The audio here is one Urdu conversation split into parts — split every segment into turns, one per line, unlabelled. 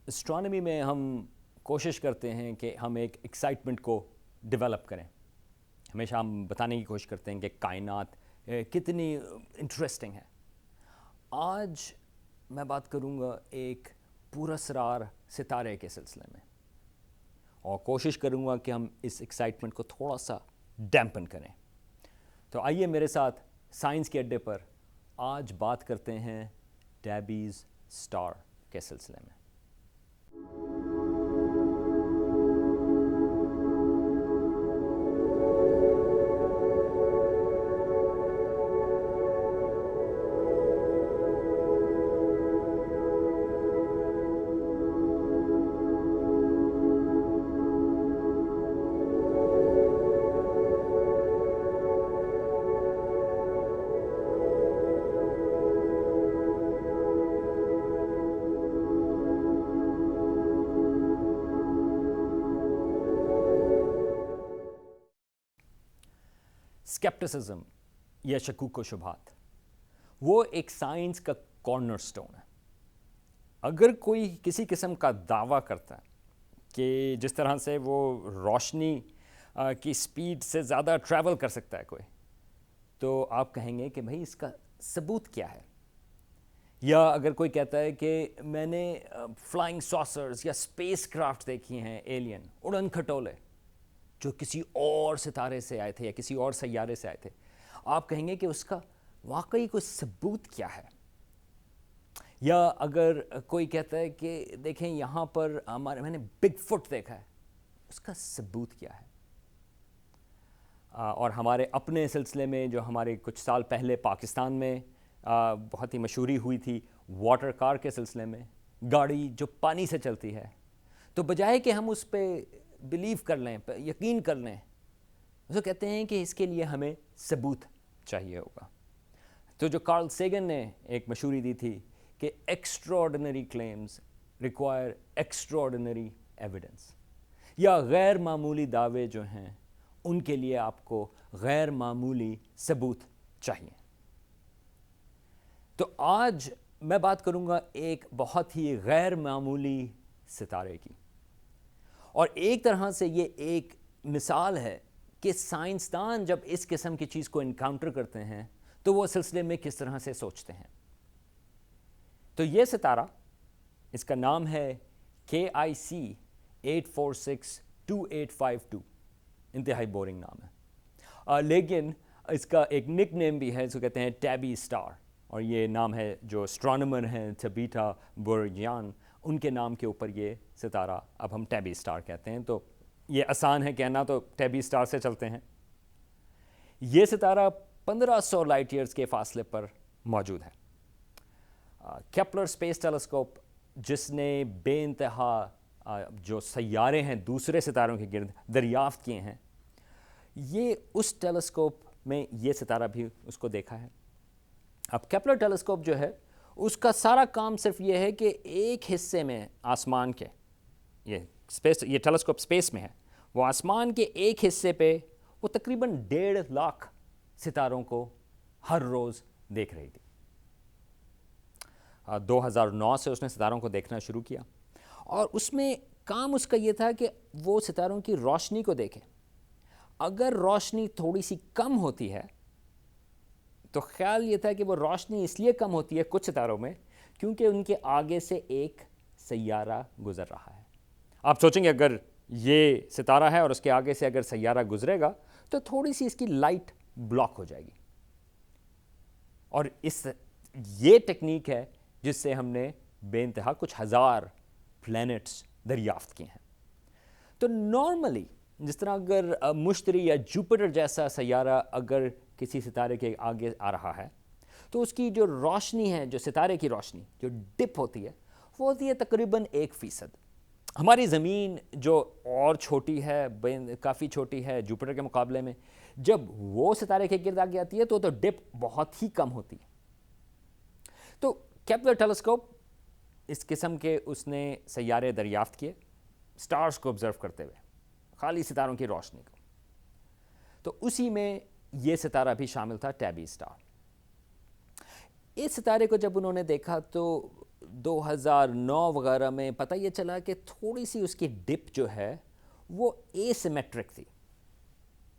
اسٹرانومی میں ہم کوشش کرتے ہیں کہ ہم ایک ایکسائٹمنٹ کو ڈیولپ کریں. ہمیشہ ہم بتانے کی کوشش کرتے ہیں کہ کائنات کتنی انٹرسٹنگ ہے. آج میں بات کروں گا ایک پراسرار ستارے کے سلسلے میں، اور کوشش کروں گا کہ ہم اس ایکسائٹمنٹ کو تھوڑا سا ڈیمپن کریں. تو آئیے میرے ساتھ سائنس کے اڈے پر آج بات کرتے ہیں ٹیبیز اسٹار کے سلسلے میں. اسکیپٹسزم یا شکوک و شبہات وہ ایک سائنس کا کارنر سٹون ہے. اگر کوئی کسی قسم کا دعویٰ کرتا ہے کہ جس طرح سے وہ روشنی کی سپیڈ سے زیادہ ٹریول کر سکتا ہے کوئی، تو آپ کہیں گے کہ بھائی اس کا ثبوت کیا ہے؟ یا اگر کوئی کہتا ہے کہ میں نے فلائنگ ساسرز یا اسپیس کرافٹ دیکھی ہیں، ایلین اڑن کھٹولے جو کسی اور ستارے سے آئے تھے یا کسی اور سیارے سے آئے تھے، آپ کہیں گے کہ اس کا واقعی کوئی ثبوت کیا ہے؟ یا اگر کوئی کہتا ہے کہ دیکھیں یہاں پر میں نے بگ فٹ دیکھا ہے، اس کا ثبوت کیا ہے؟ اور ہمارے اپنے سلسلے میں جو ہمارے کچھ سال پہلے پاکستان میں بہت ہی مشہوری ہوئی تھی واٹر کار کے سلسلے میں، گاڑی جو پانی سے چلتی ہے، تو بجائے کہ ہم اس پہ بلیو کر لیں، یقین کر لیں، تو کہتے ہیں کہ اس کے لیے ہمیں ثبوت چاہیے ہوگا. تو جو کارل سیگن نے ایک مشہوری دی تھی کہ extraordinary claims require extraordinary evidence, یا غیر معمولی دعوے جو ہیں ان کے لیے آپ کو غیر معمولی ثبوت چاہیے. تو آج میں بات کروں گا ایک بہت ہی غیر معمولی ستارے کی، اور ایک طرح سے یہ ایک مثال ہے کہ سائنسدان جب اس قسم کی چیز کو انکاؤنٹر کرتے ہیں تو وہ سلسلے میں کس طرح سے سوچتے ہیں. تو یہ ستارہ، اس کا نام ہے KIC 8462852. انتہائی بورنگ نام ہے، لیکن اس کا ایک نک نیم بھی ہے، اس کو کہتے ہیں ٹیبی اسٹار. اور یہ نام ہے جو اسٹرانومر ہیں تھبیٹا بورجیان، ان کے نام کے اوپر یہ ستارہ اب ہم ٹیبی اسٹار کہتے ہیں. تو یہ آسان ہے کہنا، تو ٹیبی اسٹار سے چلتے ہیں. یہ ستارہ 1500 لائٹ ایئرز کے فاصلے پر موجود ہے. کیپلر اسپیس ٹیلیسکوپ جس نے بے انتہا جو سیارے ہیں دوسرے ستاروں کے گرد دریافت کیے ہیں، یہ اس ٹیلیسکوپ میں یہ ستارہ بھی اس کو دیکھا ہے. اب کیپلر ٹیلیسکوپ جو ہے اس کا سارا کام صرف یہ ہے کہ ایک حصے میں آسمان کے، یہ ٹیلیسکوپ اسپیس میں ہے، وہ آسمان کے ایک حصے پہ وہ تقریباً 1.5 لاکھ ستاروں کو ہر روز دیکھ رہی تھی. 2009 سے اس نے ستاروں کو دیکھنا شروع کیا، اور اس میں کام اس کا یہ تھا کہ وہ ستاروں کی روشنی کو دیکھے. اگر روشنی تھوڑی سی کم ہوتی ہے تو خیال یہ تھا کہ وہ روشنی اس لیے کم ہوتی ہے کچھ ستاروں میں کیونکہ ان کے آگے سے ایک سیارہ گزر رہا ہے. آپ سوچیں گے اگر یہ ستارہ ہے اور اس کے آگے سے اگر سیارہ گزرے گا تو تھوڑی سی اس کی لائٹ بلاک ہو جائے گی. اور یہ ٹیکنیک ہے جس سے ہم نے بے انتہا کچھ ہزار پلینٹس دریافت کیے ہیں. تو نارملی جس طرح اگر مشتری یا جوپیٹر جیسا سیارہ اگر کسی ستارے کے آگے آ رہا ہے تو اس کی جو روشنی ہے، جو ستارے کی روشنی جو ڈپ ہوتی ہے، وہ ہوتی ہے تقریباً 1%. ہماری زمین جو اور چھوٹی ہے، کافی چھوٹی ہے جوپیٹر کے مقابلے میں، جب وہ ستارے کے گرد آگے آتی ہے تو ڈپ بہت ہی کم ہوتی ہے. تو کیپلر ٹیلیسکوپ اس قسم کے اس نے سیارے دریافت کیے سٹارز کو آبزرو کرتے ہوئے، خالی ستاروں کی روشنی کو. تو اسی میں یہ ستارہ بھی شامل تھا، ٹیبی اسٹار. اس ستارے کو جب انہوں نے دیکھا تو 2009 وغیرہ میں پتہ یہ چلا کہ تھوڑی سی اس کی ڈپ جو ہے وہ اے سیمیٹرک تھی.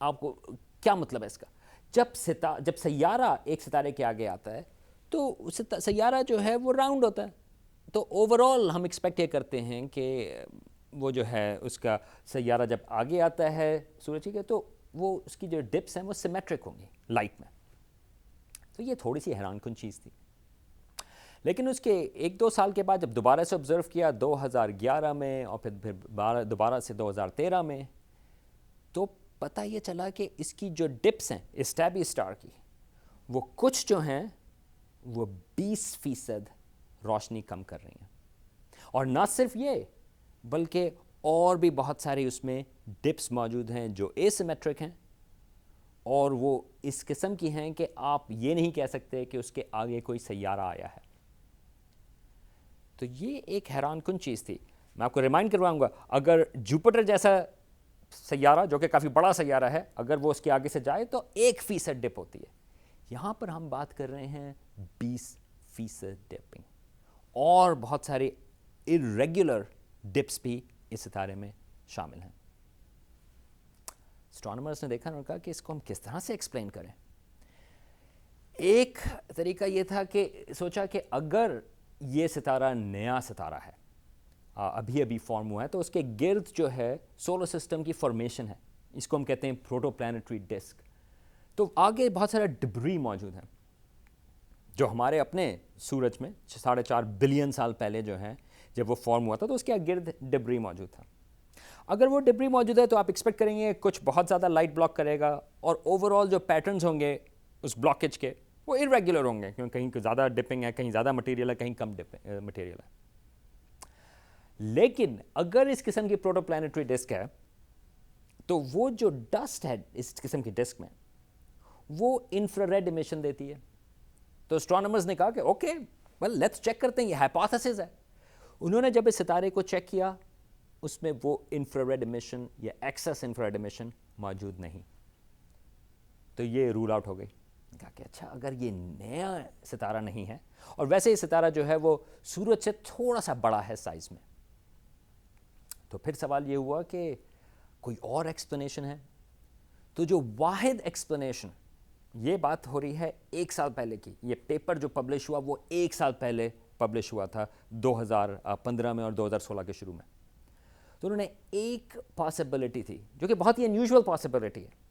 آپ کو کیا مطلب ہے اس کا؟ جب سیارہ ایک ستارے کے آگے آتا ہے تو سیارہ جو ہے وہ راؤنڈ ہوتا ہے. تو اوورال ہم ایکسپیکٹ یہ کرتے ہیں کہ وہ جو ہے اس کا سیارہ جب آگے آتا ہے سورج کے تو وہ اس کی جو ڈپس ہیں وہ سیمیٹرک ہوں گی لائٹ میں. تو یہ تھوڑی سی حیران کن چیز تھی. لیکن اس کے 1-2 سال کے بعد جب دوبارہ سے آبزرو کیا 2011 میں اور پھر دوبارہ سے 2013 میں، تو پتہ یہ چلا کہ اس کی جو ڈپس ہیں اسٹیبی اسٹار کی، وہ کچھ جو ہیں وہ 20% روشنی کم کر رہی ہیں. اور نہ صرف یہ بلکہ اور بھی بہت سارے اس میں ڈپس موجود ہیں جو اے سیمیٹرک ہیں، اور وہ اس قسم کی ہیں کہ آپ یہ نہیں کہہ سکتے کہ اس کے آگے کوئی سیارہ آیا ہے. تو یہ ایک حیران کن چیز تھی. میں آپ کو ریمائنڈ کرواؤں گا، اگر جوپیٹر جیسا سیارہ جو کہ کافی بڑا سیارہ ہے اگر وہ اس کے آگے سے جائے تو 1% ڈپ ہوتی ہے. یہاں پر ہم بات کر رہے ہیں 20% ڈپنگ، اور بہت سارے irregular ڈپس بھی اس ستارے میں شامل ہیں. اسٹرانومرز نے دیکھا اور کہا کہ اس کو ہم کس طرح سے ایکسپلین کریں. ایک طریقہ یہ تھا کہ سوچا کہ اگر یہ ستارہ نیا ستارہ ہے، ابھی فارم ہوا ہے، تو اس کے گرد جو ہے سولر سسٹم کی فارمیشن ہے، اس کو ہم کہتے ہیں پروٹو پلانیٹری ڈسک. تو آگے بہت سارا ڈبری موجود ہے جو ہمارے اپنے سورج میں 4.5 بلین سال پہلے جو ہے جب وہ فارم ہوا تھا تو اس کے گرد ڈبری موجود تھا. اگر وہ ڈبری موجود ہے تو آپ ایکسپیکٹ کریں گے کچھ بہت زیادہ لائٹ بلاک کرے گا، اور اوورال جو پیٹرنز ہوں گے اس بلاکیج کے وہ irregular ہوں گے، کیونکہ کہیں زیادہ ڈپنگ ہے، کہیں زیادہ مٹیریل ہے، کہیں کم مٹیریل ہے. لیکن اگر اس قسم کی پروٹو پلانیٹری ڈسک ہے تو وہ جو ڈسٹ ہے اس قسم کی ڈسک میں وہ انفراریڈ امیشن دیتی ہے. تو اسٹرانومرز نے کہا کہ اوکے ویل لیٹس چیک کرتے ہیں، یہ ہائپوتھیسس ہے. انہوں نے جب اس ستارے کو چیک کیا اس میں وہ انفراریڈ امیشن یا ایکسس انفراریڈ امیشن موجود نہیں. تو یہ رول آؤٹ ہو گئی. کہا کہ اچھا اگر یہ نیا ستارہ نہیں ہے، اور ویسے یہ ستارہ جو ہے وہ سورج سے تھوڑا سا بڑا ہے سائز میں، تو پھر سوال یہ ہوا کہ کوئی اور ایکسپلینیشن ہے. تو جو واحد ایکسپلینیشن، یہ بات ہو رہی ہے 1 سال پہلے کی، یہ پیپر جو پبلش ہوا وہ 1 سال پہلے پبلش ہوا تھا 2015 میں اور 2016 کے شروع میں. تو انہوں نے ایک پاسبلٹی تھی جو کہ بہت ہی انیوژول پاسبلٹی ہے،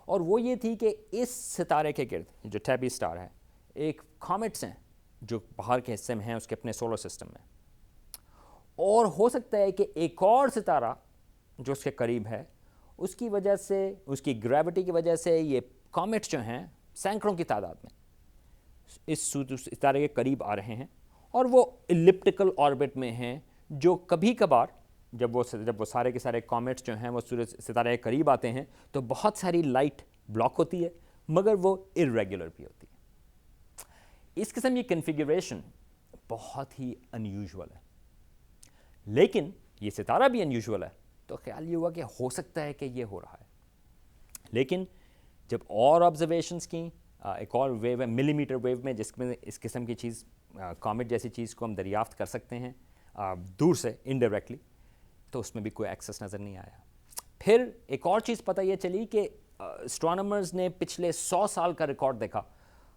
اور وہ یہ تھی کہ اس ستارے کے گرد جو ٹیبی اسٹار ہے ایک کامٹس ہیں جو باہر کے حصے میں ہیں اس کے اپنے سولر سسٹم میں، اور ہو سکتا ہے کہ ایک اور ستارہ جو اس کے قریب ہے اس کی وجہ سے، اس کی گریوٹی کی وجہ سے یہ کامٹس جو ہیں سینکڑوں کی تعداد میں اس ستارے کے قریب آ رہے ہیں، اور وہ الپٹیکل آربٹ میں ہیں جو کبھی کبھار جب وہ سارے کے سارے کامٹس جو ہیں وہ ستارے کے قریب آتے ہیں تو بہت ساری لائٹ بلاک ہوتی ہے، مگر وہ irregular بھی ہوتی ہے. اس قسم کی کنفیگریشن بہت ہی انیوژول ہے. لیکن یہ ستارہ بھی انیوژول ہے، تو خیال یہ ہوا کہ ہو سکتا ہے کہ یہ ہو رہا ہے. لیکن جب اور آبزرویشنس کی، ایک اور ویو ہے ملی میٹر ویو میں جس میں اس قسم کی چیز کامٹ جیسی چیز کو ہم دریافت کر سکتے ہیں دور سے انڈائریکٹلی، تو اس میں بھی کوئی ایکسس نظر نہیں آیا. پھر ایک اور چیز پتہ یہ چلی کہ اسٹرانومرز نے پچھلے 100 سال کا ریکارڈ دیکھا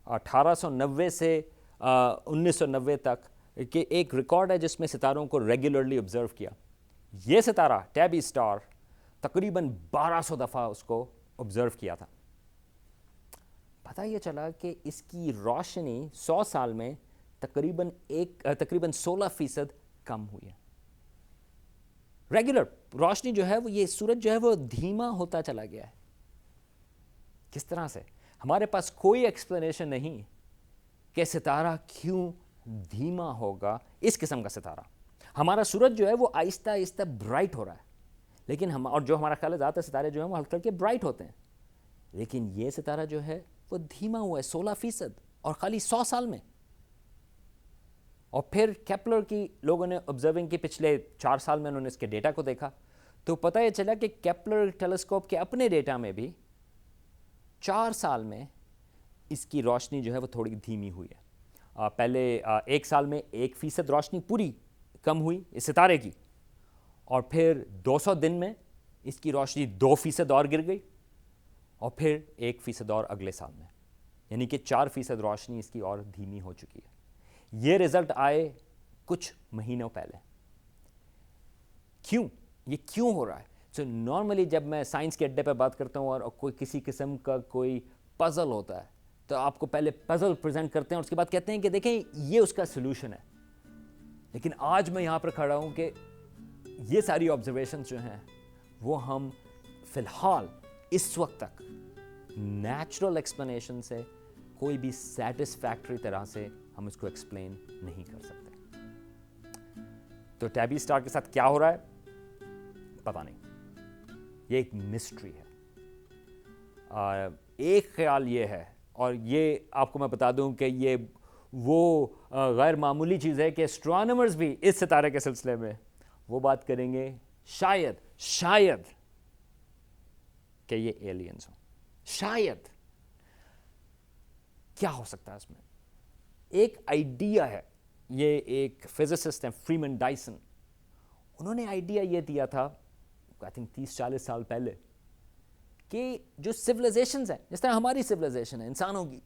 1890 سے 1990 تک، کہ ایک ریکارڈ ہے جس میں ستاروں کو ریگولرلی آبزرو کیا. یہ ستارہ ٹیبی اسٹار تقریباً 1200 دفعہ اس کو آبزرو کیا تھا. پتہ یہ چلا کہ اس کی روشنی 100 سال میں تقریباً 16% کم ہوئی ہے. ریگولر روشنی جو ہے وہ، یہ سورج جو ہے وہ دھیما ہوتا چلا گیا ہے. کس طرح سے؟ ہمارے پاس کوئی ایکسپلینیشن نہیں کہ ستارہ کیوں دھیما ہوگا. اس قسم کا ستارہ، ہمارا سورج جو ہے وہ آہستہ آہستہ برائٹ ہو رہا ہے، لیکن اور جو ہمارا خیال ہے زیادہ ستارے جو ہیں وہ ہلکے برائٹ ہوتے ہیں، لیکن یہ ستارہ جو ہے وہ دھیما ہوا ہے 16%، اور خالی 100 سال میں. اور پھر کیپلر کی لوگوں نے آبزرونگ کی پچھلے 4 سال میں انہوں نے اس کے ڈیٹا کو دیکھا تو پتہ یہ چلا کہ کیپلر ٹیلیسکوپ کے اپنے ڈیٹا میں بھی 4 سال میں اس کی روشنی جو ہے وہ تھوڑی دھیمی ہوئی ہے. پہلے 1 سال میں 1% روشنی پوری کم ہوئی اس ستارے کی، اور پھر 200 دن میں اس کی روشنی 2% اور گر گئی، اور پھر 1% اور اگلے سال میں، یعنی کہ 4% روشنی اس کی اور دھیمی ہو چکی ہے۔ یہ رزلٹ آئے کچھ مہینوں پہلے۔ کیوں؟ یہ کیوں ہو رہا ہے؟ سو نارملی جب میں سائنس کے اڈے پہ بات کرتا ہوں اور کوئی کسی قسم کا کوئی پزل ہوتا ہے تو آپ کو پہلے پزل پریزنٹ کرتے ہیں اور اس کے بعد کہتے ہیں کہ دیکھیں یہ اس کا سلوشن ہے۔ لیکن آج میں یہاں پر کھڑا ہوں کہ یہ ساری آبزرویشنز جو ہیں وہ ہم فی الحال اس وقت تک نیچرل ایکسپلینیشن سے کوئی بھی سیٹسفیکٹری طرح سے ہم اس کو ایکسپلین نہیں کر سکتے۔ تو ٹیبی اسٹار کے ساتھ کیا ہو رہا ہے پتہ نہیں، یہ ایک مسٹری ہے۔ ایک خیال یہ ہے، اور یہ آپ کو میں بتا دوں کہ یہ وہ غیر معمولی چیز ہے کہ اسٹرانومرز بھی اس ستارے کے سلسلے میں وہ بات کریں گے شاید کہ یہ ایلینز ہوں۔ شاید کیا ہو سکتا ہے اس میں؟ ایک آئیڈیا ہے، یہ ایک فزسسٹ ہیں فریمن ڈائسن، انہوں نے آئیڈیا یہ دیا تھا آئی تھنک 30-40 سال پہلے کہ جو سویلائزیشنز ہیں، جس طرح ہماری سویلائزیشن ہے انسانوں کی،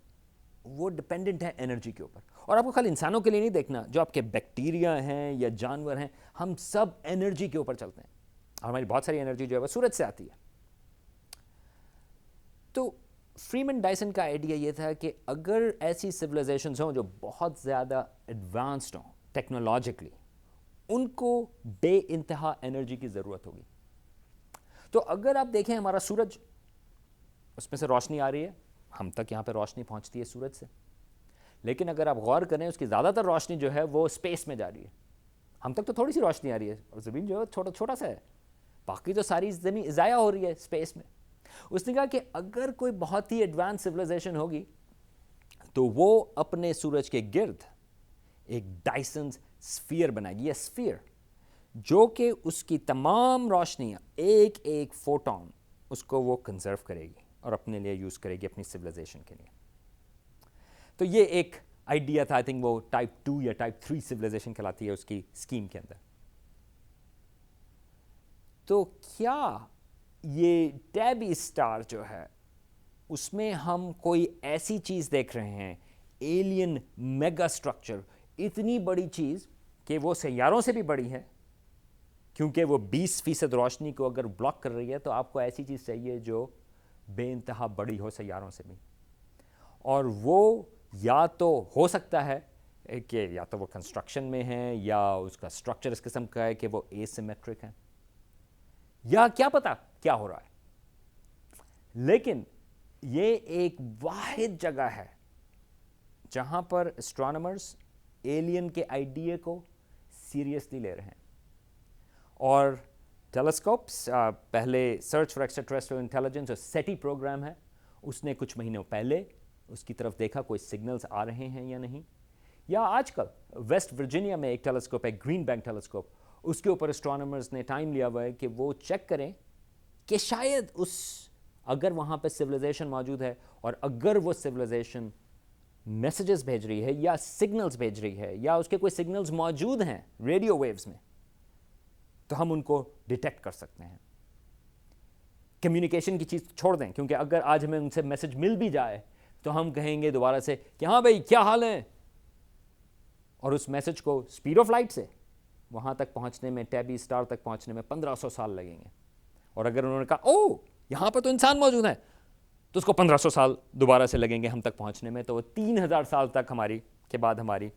وہ ڈپینڈنٹ ہے انرجی کے اوپر۔ اور آپ کو خالی انسانوں کے لیے نہیں دیکھنا، جو آپ کے بیکٹیریا ہیں یا جانور ہیں، ہم سب انرجی کے اوپر چلتے ہیں، اور ہماری بہت ساری انرجی جو ہے وہ سورج سے آتی ہے۔ تو فریمن ڈائسن کا آئیڈیا یہ تھا کہ اگر ایسی سویلائزیشنز ہوں جو بہت زیادہ ایڈوانسڈ ہوں ٹیکنالوجیکلی، ان کو بے انتہا انرجی کی ضرورت ہوگی۔ تو اگر آپ دیکھیں ہمارا سورج، اس میں سے روشنی آ رہی ہے، ہم تک یہاں پہ روشنی پہنچتی ہے سورج سے، لیکن اگر آپ غور کریں اس کی زیادہ تر روشنی جو ہے وہ اسپیس میں جا رہی ہے۔ ہم تک تو تھوڑی سی روشنی آ رہی ہے، اور زمین جو ہے چھوٹا سا ہے، باقی تو ساری زمین ضائع ہو رہی ہے اسپیس میں۔ اس نے کہا کہ اگر کوئی بہت ہی ایڈوانس سویلائزیشن ہوگی تو وہ اپنے سورج کے گرد ایک ڈائسنز اسفیئر بنائے گی، یہ اسفیئر جو کہ اس کی تمام روشنیاں ایک ایک فوٹون اس کو وہ کنزرو کرے گی اور اپنے لیے یوز کرے گی اپنی سویلائزیشن کے لیے۔ تو یہ ایک آئیڈیا تھا، آئی تھنک وہ ٹائپ 2 یا ٹائپ 3 سویلائزیشن کہلاتی ہے اس کی اسکیم کے اندر۔ تو کیا یہ ٹیبی اسٹار جو ہے اس میں ہم کوئی ایسی چیز دیکھ رہے ہیں، ایلین میگا اسٹرکچر، اتنی بڑی چیز کہ وہ سیاروں سے بھی بڑی ہے، کیونکہ وہ 20% روشنی کو اگر بلاک کر رہی ہے تو آپ کو ایسی چیز چاہیے جو بے انتہا بڑی ہو سیاروں سے بھی، اور وہ یا تو ہو سکتا ہے کہ یا تو وہ کنسٹرکشن میں ہے یا اس کا اسٹرکچر اس قسم کا ہے کہ وہ اے سیمیٹرک ہے، یا کیا پتا کیا ہو رہا ہے۔ لیکن یہ ایک واحد جگہ ہے جہاں پر اسٹرانومرز ایلین کے آئیڈیا کو سیریسلی لے رہے ہیں، اور ٹیلیسکوپس پہلے search for extra terrestrial intelligence جو سیٹی پروگرام ہے، اس نے کچھ مہینوں پہلے اس کی طرف دیکھا کوئی سگنلز آ رہے ہیں یا نہیں، یا آج کل ویسٹ ورجینیا میں ایک ٹیلیسکوپ ہے گرین بینک ٹیلیسکوپ، اس کے اوپر اسٹرانومرز نے ٹائم لیا ہوا ہے کہ وہ چیک کریں کہ شاید اگر وہاں پہ سویلائزیشن موجود ہے، اور اگر وہ سویلائزیشن میسیجز بھیج رہی ہے یا سگنلز بھیج رہی ہے یا اس کے کوئی سگنلز موجود ہیں ریڈیو ویوز میں، تو ہم ان کو ڈیٹیکٹ کر سکتے ہیں۔ کمیونیکیشن کی چیز چھوڑ دیں، کیونکہ اگر آج ہمیں ان سے میسج مل بھی جائے تو ہم کہیں گے دوبارہ سے کہ ہاں بھائی کیا حال ہے، اور اس میسج کو اسپیڈ آف لائٹ سے وہاں تک پہنچنے میں، ٹیبی اسٹار تک پہنچنے میں 1500 سال لگیں گے۔ اور اگر انہوں نے کہا او یہاں پر تو انسان موجود ہے، تو اس کو 1500 سال دوبارہ سے لگیں گے ہم تک پہنچنے میں، تو وہ 3000 سال تک کے بعد ہماری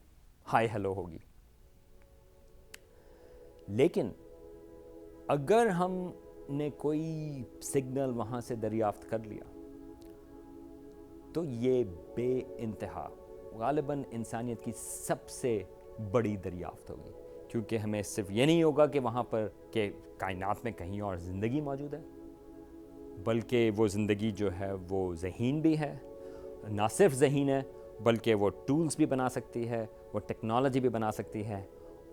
ہائی ہیلو ہوگی۔ لیکن اگر ہم نے کوئی سگنل وہاں سے دریافت کر لیا تو یہ بے انتہا غالباً انسانیت کی سب سے بڑی دریافت ہوگی، کیونکہ ہمیں صرف یہ نہیں ہوگا کہ وہاں پر کہ کائنات میں کہیں اور زندگی موجود ہے، بلکہ وہ زندگی جو ہے وہ ذہین بھی ہے، نہ صرف ذہین ہے بلکہ وہ ٹولز بھی بنا سکتی ہے، وہ ٹیکنالوجی بھی بنا سکتی ہے،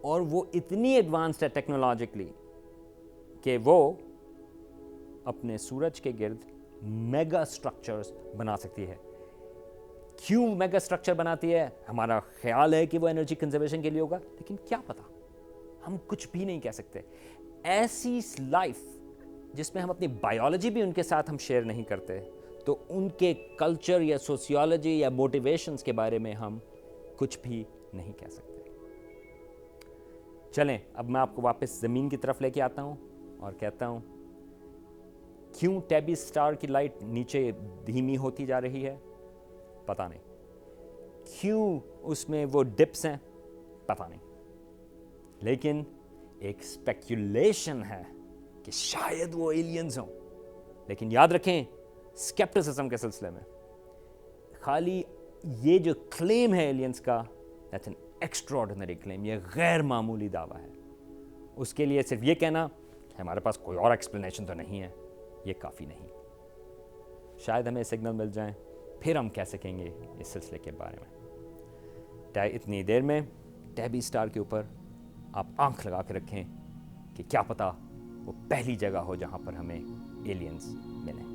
اور وہ اتنی ایڈوانسڈ ہے ٹیکنالوجیکلی کہ وہ اپنے سورج کے گرد میگا اسٹرکچرز بنا سکتی ہے۔ کیوں میگا اسٹرکچر بناتی ہے؟ ہمارا خیال ہے کہ وہ انرجی کنزرویشن کے لیے ہوگا، لیکن کیا پتا، ہم کچھ بھی نہیں کہہ سکتے۔ ایسی لائف جس میں ہم اپنی بایولوجی بھی ان کے ساتھ ہم شیئر نہیں کرتے، تو ان کے کلچر یا سوسیولوجی یا موٹیویشنز کے بارے میں ہم کچھ بھی نہیں کہہ سکتے۔ چلیں اب میں آپ کو واپس زمین کی طرف لے کے آتا ہوں اور کہتا ہوں کیوں ٹیبی اسٹار کی لائٹ نیچے دھیمی ہوتی جا رہی ہے؟ پتہ نہیں۔ کیوں اس میں وہ ڈپس ہیں؟ پتہ نہیں۔ لیکن ایک اسپیکولیشن ہے کہ شاید وہ ایلینز ہوں، لیکن یاد رکھیں اسکیپٹسزم کے سلسلے میں خالی یہ جو کلیم ہے ایلینز کا، دیٹس این ایکسٹراڈنری کلیم، یہ غیر معمولی دعویٰ ہے۔ اس کے لیے صرف یہ کہنا ہمارے پاس کوئی اور ایکسپلینیشن تو نہیں ہے، یہ کافی نہیں۔ شاید ہمیں سگنل مل جائیں، پھر ہم کہہ سکیں گے اس سلسلے کے بارے میں۔ اتنی دیر میں ٹیبی اسٹار کے اوپر آپ آنکھ لگا کے رکھیں کہ کیا پتہ وہ پہلی جگہ ہو جہاں پر ہمیں ایلینز ملیں۔